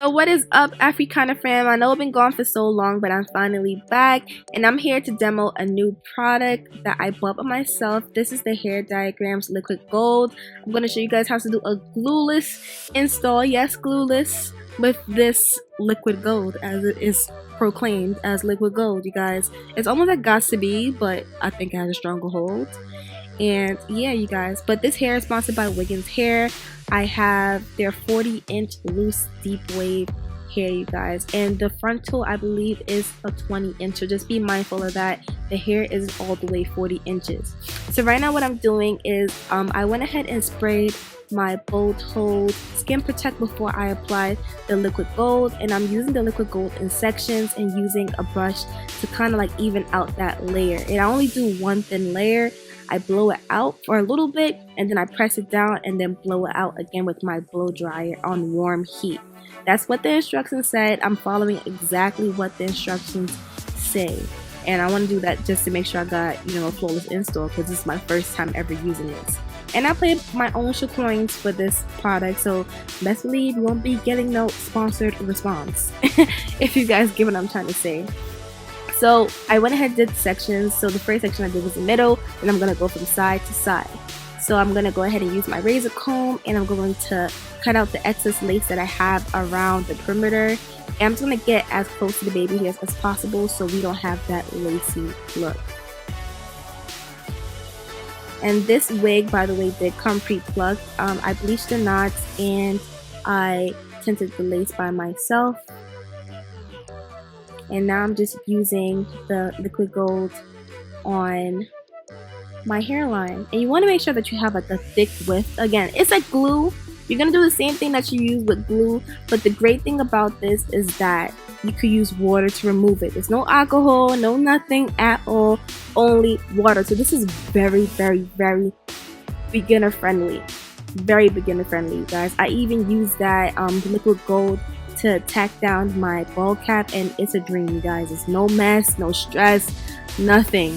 So what is up, Africana fam? I know I've been gone for so long, but I'm finally back and I'm here to demo a new product that I bought by myself. This is the Hair Diagrams Liquid Gold. I'm going to show you guys how to do a glueless install. Yes, glueless with this liquid gold, as it is proclaimed as liquid gold, you guys. It's almost like got to be, but I think it has a stronger hold. And yeah, you guys, but this hair is sponsored by Wiggins hair. I have their 40-inch loose deep wave hair, you guys, and the frontal I believe is a 20-inch, so just be mindful of that. The hair isn't all the way 40 inches. So right now what I'm doing is I went ahead and sprayed my Bold Hold Skin Protect before I applied the liquid gold, and I'm using the liquid gold in sections and using a brush to kind of like even out that layer. And I only do one thin layer. I blow it out for a little bit and then I press it down and then blow it out again with my blow dryer on warm heat. That's what the instructions said. I'm following exactly what the instructions say, and I want to do that just to make sure I got, you know, a flawless install, because this is my first time ever using this. And I paid my own coins for this product, so best believe you won't be getting no sponsored response if you guys get what I'm trying to say. So I went ahead and did sections. So the first section I did was the middle, and I'm going to go from side to side. So I'm going to go ahead and use my razor comb, and I'm going to cut out the excess lace that I have around the perimeter. And I'm just going to get as close to the baby hairs as possible so we don't have that lacy look. And this wig, by the way, did come pre-plucked. I bleached the knots and I tinted the lace by myself. And now I'm just using the liquid gold on my hairline. And you want to make sure that you have like a thick width. Again, it's like glue. You're going to do the same thing that you use with glue. But the great thing about this is that you could use water to remove it. There's no alcohol, no nothing at all, only water. So this is very, very, very beginner friendly. Very beginner friendly, you guys. I even use that liquid gold to tack down my ball cap, and it's a dream, you guys. It's no mess, no stress, nothing.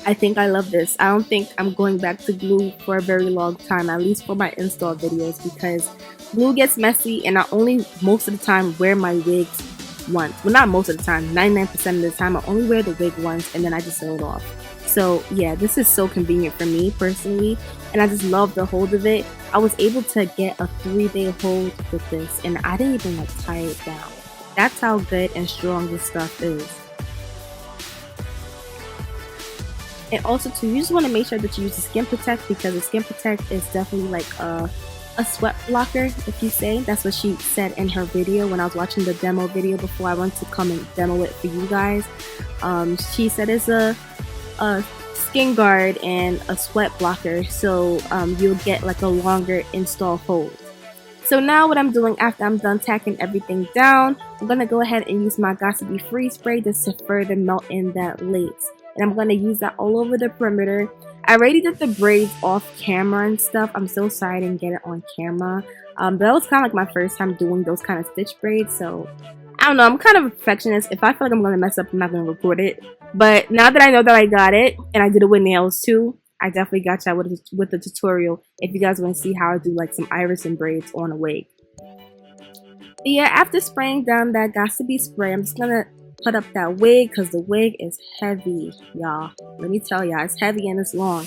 I think I love this. I don't think I'm going back to glue for a very long time, at least for my install videos, because glue gets messy and I only most of the time wear my wigs once. Well, not most of the time, 99% of the time I only wear the wig once and then I just sew it off. So yeah, this is so convenient for me personally, and I just love the hold of it. I was able to get a 3-day hold with this and I didn't even like tie it down. That's how good and strong this stuff is. And also too, you just want to make sure that you use the Skin Protect, because the Skin Protect is definitely like a sweat blocker, if you say. That's what she said in her video when I was watching the demo video before I went to come and demo it for you guys. She said it's a skin guard and a sweat blocker, so you'll get like a longer install hold. So now what I'm doing after I'm done tacking everything down, I'm gonna go ahead and use my Got to Be Free spray just to further melt in that lace, and I'm gonna use that all over the perimeter. I already did the braids off camera and stuff. I'm so sorry I didn't get it on camera, but that was kind of like my first time doing those kind of stitch braids, so I don't know, I'm kind of a perfectionist. If I feel like I'm gonna mess up, I'm not gonna record it. But now that I know that I got it, and I did it with nails too, I definitely got y'all with the tutorial if you guys want to see how I do like some iris and braids on a wig. But yeah, after spraying down that Got to Be spray, I'm just gonna put up that wig, because the wig is heavy, y'all. Let me tell y'all, it's heavy and it's long.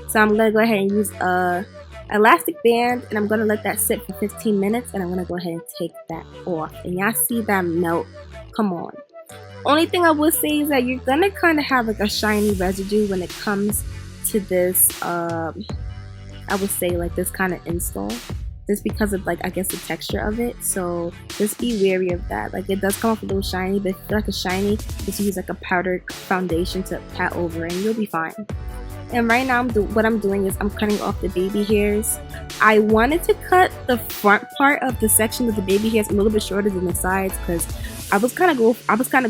So I'm gonna go ahead and use a elastic band, and I'm gonna let that sit for 15 minutes, and I'm gonna go ahead and take that off. And y'all see that melt? Come on. Only thing I would say is that you're gonna kind of have like a shiny residue when it comes to this I would say like this kind of install, just because of like, I guess, the texture of it. So just be wary of that. Like, it does come off a little shiny, but if you feel like a shiny, just use like a powdered foundation to pat over and you'll be fine. And right now what I'm doing is I'm cutting off the baby hairs. I wanted to cut the front part of the section of the baby hairs a little bit shorter than the sides, because I was kind of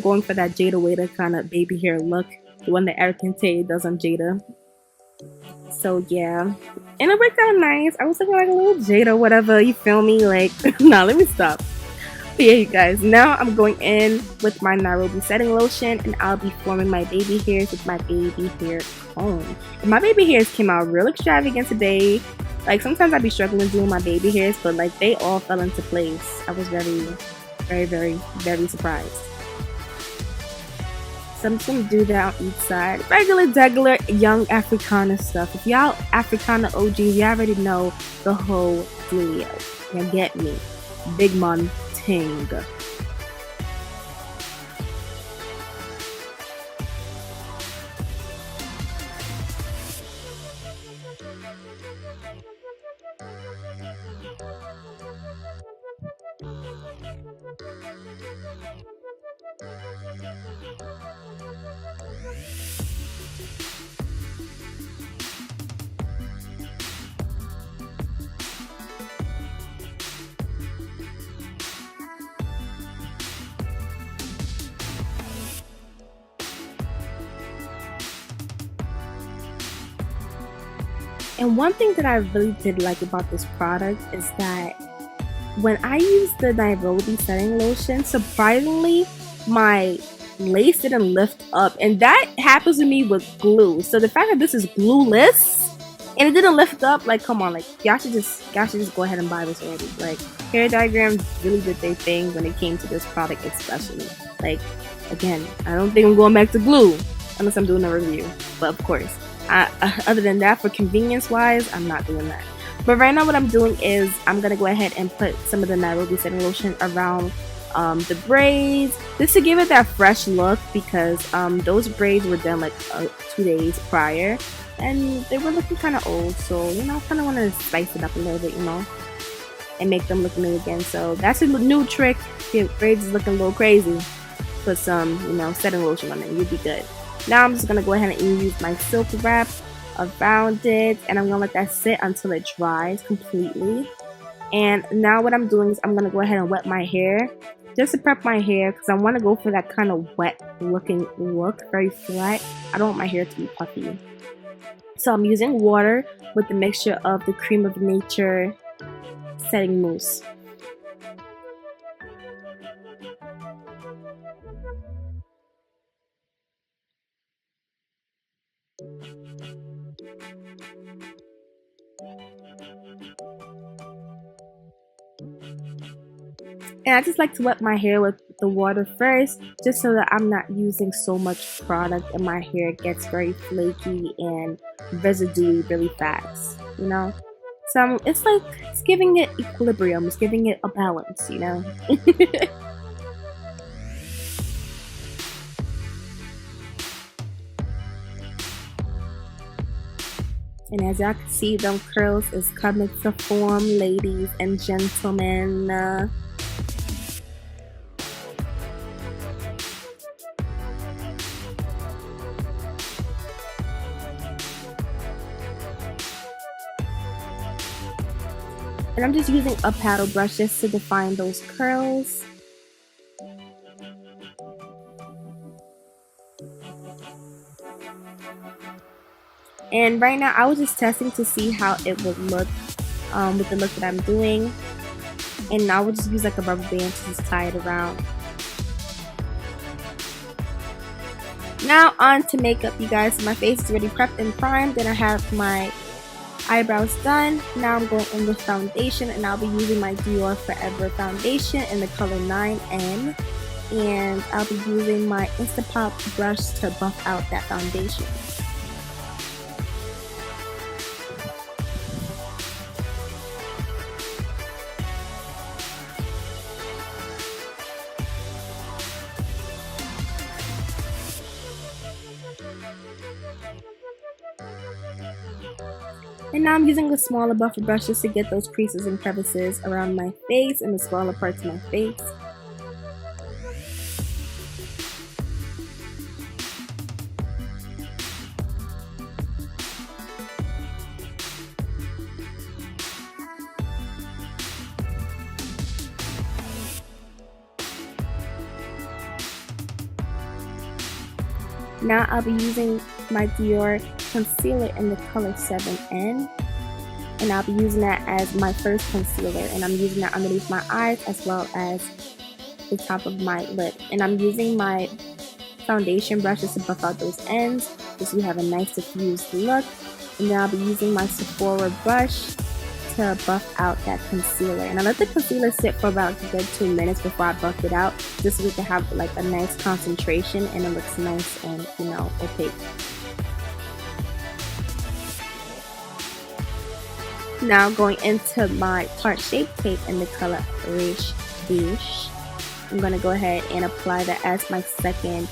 going for that Jada Waiter kind of baby hair look, the one that Erica Tay does on Jada. So yeah, and it worked out nice. I was looking like a little Jada, whatever, you feel me? Like, nah, let me stop. But yeah, you guys, now I'm going in with my Nairobi setting lotion, and I'll be forming my baby hairs with my baby hair comb. And my baby hairs came out real extravagant today. Like sometimes I'd be struggling doing my baby hairs, but like they all fell into place. I was very surprised. So I'm just gonna do that on each side. Regular young Africana stuff. If y'all Africana OGs, you already know the whole deal. You get me. Big man ting. And one thing that I really did like about this product is that when I used the Nairobi setting lotion, surprisingly, my lace didn't lift up, and that happens to me with glue. So the fact that this is glueless and it didn't lift up, like, come on, like y'all should just go ahead and buy this already. Like, Hair Diagrams really did their thing when it came to this product, especially. Like, again, I don't think I'm going back to glue unless I'm doing a review, but of course. Other than that, for convenience wise, I'm not doing that. But right now what I'm doing is I'm gonna go ahead and put some of the Nairobi setting lotion around the braids, just to give it that fresh look, because those braids were done like 2 days prior and they were looking kind of old. So you know, I kind of want to spice it up a little bit, you know, and make them look new again. So that's a new trick. If your braids is looking a little crazy, put some, you know, setting lotion on it, you'll be good. Now I'm just going to go ahead and use my silk wrap around it, and I'm going to let that sit until it dries completely. And now what I'm doing is I'm going to go ahead and wet my hair, just to prep my hair, because I want to go for that kind of wet looking look, very flat. I don't want my hair to be puffy. So I'm using water with the mixture of the Cream of Nature setting mousse. And I just like to wet my hair with the water first, just so that I'm not using so much product and my hair gets very flaky and residually really fast, you know? So it's like, it's giving it equilibrium, it's giving it a balance, you know? And as y'all can see, them curls is coming to form, ladies and gentlemen. And I'm just using a paddle brush just to define those curls. And right now I was just testing to see how it would look with the look that I'm doing. And I would just use like a rubber band to just tie it around. Now on to makeup, you guys. My face is already prepped and primed, and I have my eyebrows done. Now I'm going in with foundation, and I'll be using my Dior Forever foundation in the color 9N. And I'll be using my Instapop brush to buff out that foundation. And now I'm using a smaller buffer brush just to get those creases and crevices around my face and the smaller parts of my face. Now I'll be using my Dior concealer in the color 7N, and I'll be using that as my first concealer, and I'm using that underneath my eyes as well as the top of my lip. And I'm using my foundation brushes to buff out those ends just so you have a nice diffused look. And then I'll be using my Sephora brush to buff out that concealer, and I let the concealer sit for about a good 2 minutes before I buff it out, just so we can have like a nice concentration and it looks nice and, you know, opaque. Now going into my Tarte Shape Tape in the color Riche Beige. I'm going to go ahead and apply that as my second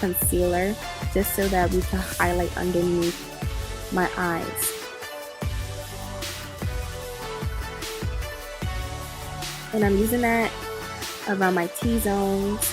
concealer, just so that we can highlight underneath my eyes. And I'm using that around my T-zones.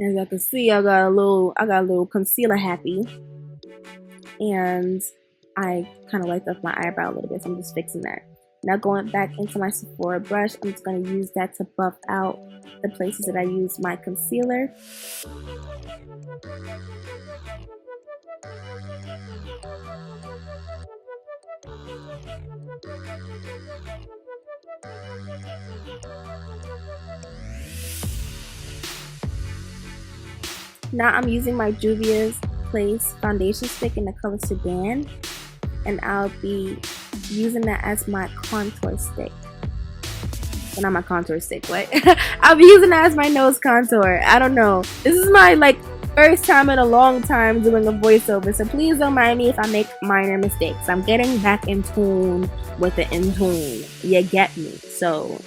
As y'all can see, I got a little concealer happy, and I kind of lightened up my eyebrow a little bit, so I'm just fixing that. Now going back into my Sephora brush, I'm just going to use that to buff out the places that I use my concealer. Now I'm using my Juvia's Place foundation stick in the color Sedan, and I'll be using that as my contour stick. Well, not my contour stick, what? I'll be using that as my nose contour. I don't know. This is my like first time in a long time doing a voiceover, so please don't mind me if I make minor mistakes. I'm getting back in tune with the in tune. You get me? So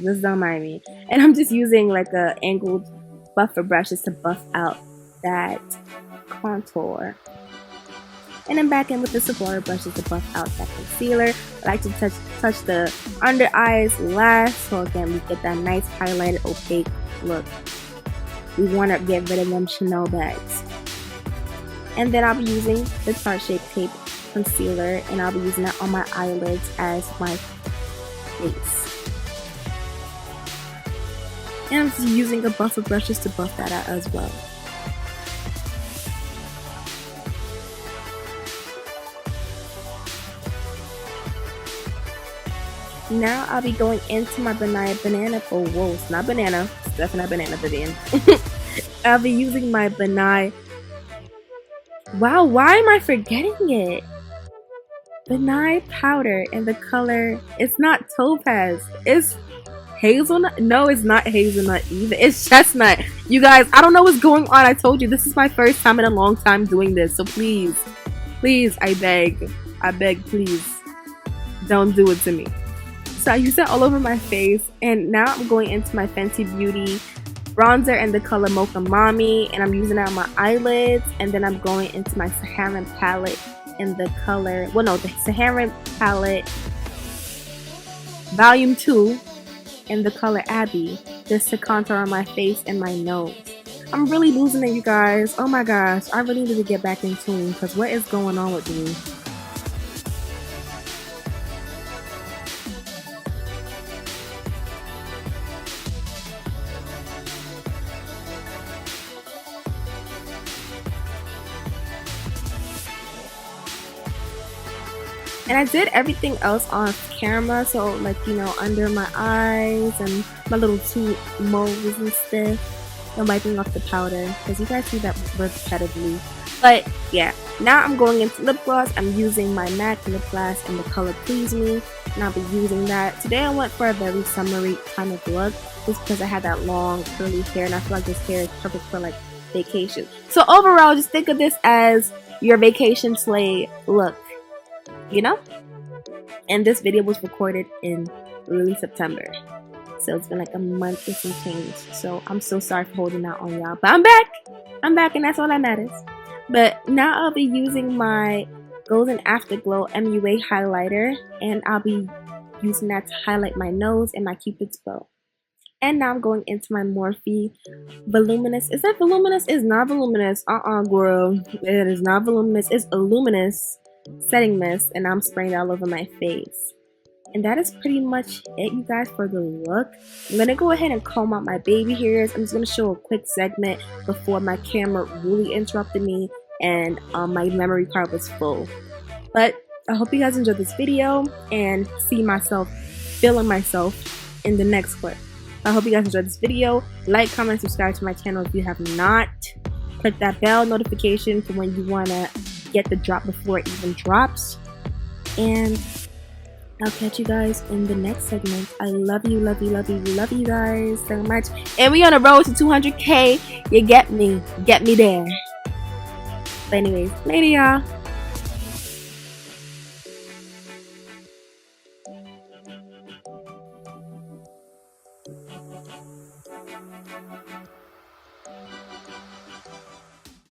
just don't mind me. And I'm just using like a angled buffer brushes to buff out that contour. And then back in with the Sephora brushes to buff out that concealer. I like to touch the under eyes last, so again we get that nice highlighted opaque look. We want to get rid of them Chanel bags. And then I'll be using the Tarte Shape Tape concealer, and I'll be using that on my eyelids as my base. And I'm just using a buffer brushes to buff that out as well. Now I'll be going into my banana. Oh, whoa, it's not banana. It's definitely not banana, Vivian. I'll be using my Benai. Wow, why am I forgetting it? Benai powder in the color. It's not topaz. It's hazelnut. No, it's not hazelnut either. It's chestnut. You guys, I don't know what's going on. I told you this is my first time in a long time doing this. So please, please, I beg, please, don't do it to me. So I use that all over my face, and now I'm going into my Fenty Beauty bronzer in the color Mocha Mommy, and I'm using that on my eyelids, and then I'm going into my Saharan palette in the color, well no, the Saharan palette volume 2 in the color Abby, just to contour on my face and my nose. I'm really losing it, you guys. Oh my gosh, I really need to get back in tune, because what is going on with me? And I did everything else off camera, so like, you know, under my eyes and my little two moles and stuff, and wiping off the powder, because you guys see that repetitively. But yeah, now I'm going into lip gloss. I'm using my MAC lip gloss in the color Please Me, and I'll be using that. Today I went for a very summery kind of look, just because I had that long curly hair, and I feel like this hair is perfect for like vacation. So overall, just think of this as your vacation slay look, you know? And this video was recorded in early September, so it's been like a month and some change. So I'm so sorry for holding out on y'all, but I'm back, and that's all that matters. But now I'll be using my Golden Afterglow MUA highlighter, and I'll be using that to highlight my nose and my Cupid's bow. And now I'm going into my Morphe Voluminous. Is that voluminous? It's not voluminous. Girl. It is not voluminous. It's a luminous setting mist, and I'm spraying that all over my face. And that is pretty much it, you guys, for the look. I'm gonna go ahead and comb out my baby hairs. I'm just gonna show a quick segment before my camera really interrupted me and my memory card was full. But I hope you guys enjoyed this video and see myself feeling myself in the next clip. I hope you guys enjoyed this video. Like, comment, subscribe to my channel if you have not. Click that bell notification for when you wanna get the drop before it even drops. And I'll catch you guys in the next segment. I love you, love you, love you, love you guys so much. And we on the road to 200K. You get me there. But anyways, later y'all.